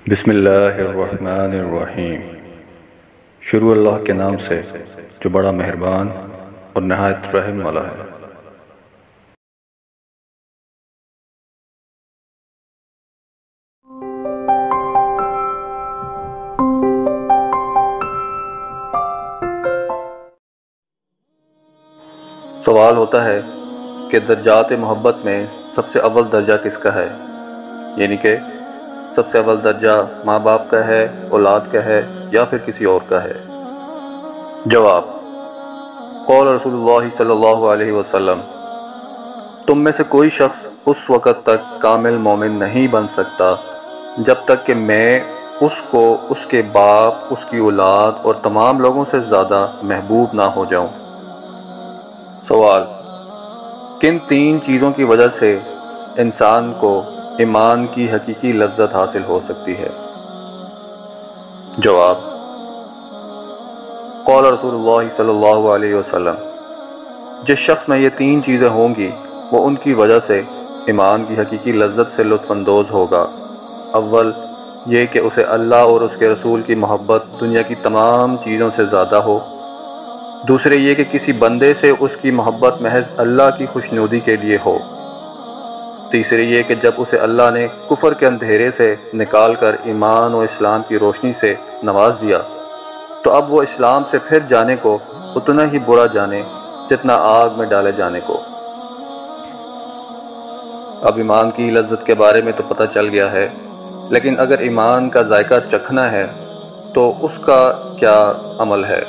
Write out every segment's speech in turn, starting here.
بسم اللہ الرحمن الرحیم۔ شروع اللہ کے نام سے جو بڑا مہربان اور نہایت رحم والا ہے۔ سوال ہوتا ہے کہ درجات محبت میں سب سے اول درجہ کس کا ہے، یعنی کہ سب سے اول درجہ ماں باپ کا ہے، اولاد کا ہے، یا پھر کسی اور کا ہے؟ جواب: قول رسول اللہ صلی اللہ علیہ وسلم، تم میں سے کوئی شخص اس وقت تک کامل مومن نہیں بن سکتا جب تک کہ میں اس کو اس کے باپ، اس کی اولاد اور تمام لوگوں سے زیادہ محبوب نہ ہو جاؤں۔ سوال: کن تین چیزوں کی وجہ سے انسان کو ایمان کی حقیقی لذت حاصل ہو سکتی ہے؟ جواب: قول رسول اللہ صلی اللہ علیہ وسلم، جس شخص میں یہ تین چیزیں ہوں گی وہ ان کی وجہ سے ایمان کی حقیقی لذت سے لطف اندوز ہوگا۔ اول یہ کہ اسے اللہ اور اس کے رسول کی محبت دنیا کی تمام چیزوں سے زیادہ ہو۔ دوسرے یہ کہ کسی بندے سے اس کی محبت محض اللہ کی خوشنودی کے لیے ہو۔ تیسرے یہ کہ جب اسے اللہ نے کفر کے اندھیرے سے نکال کر ایمان و اسلام کی روشنی سے نواز دیا تو اب وہ اسلام سے پھر جانے کو اتنا ہی برا جانے جتنا آگ میں ڈالے جانے کو۔ اب ایمان کی لذت کے بارے میں تو پتہ چل گیا ہے، لیکن اگر ایمان کا ذائقہ چکھنا ہے تو اس کا کیا عمل ہے؟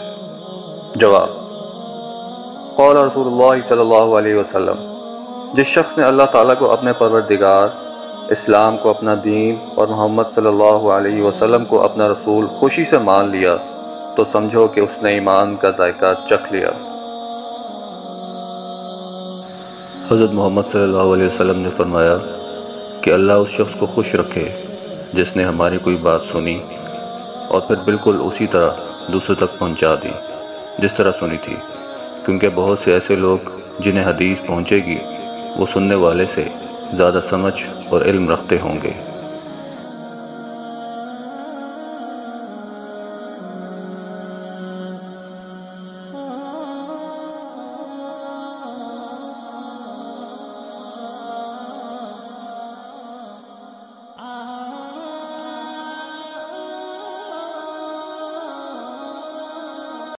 جواب: قول رسول اللہ صلی اللہ علیہ وسلم، جس شخص نے اللہ تعالیٰ کو اپنے پروردگار، اسلام کو اپنا دین اور محمد صلی اللہ علیہ وسلم کو اپنا رسول خوشی سے مان لیا تو سمجھو کہ اس نے ایمان کا ذائقہ چکھ لیا۔ حضرت محمد صلی اللہ علیہ وسلم نے فرمایا کہ اللہ اس شخص کو خوش رکھے جس نے ہماری کوئی بات سنی اور پھر بالکل اسی طرح دوسروں تک پہنچا دی جس طرح سنی تھی، کیونکہ بہت سے ایسے لوگ جنہیں حدیث پہنچے گی وہ سننے والے سے زیادہ سمجھ اور علم رکھتے ہوں گے۔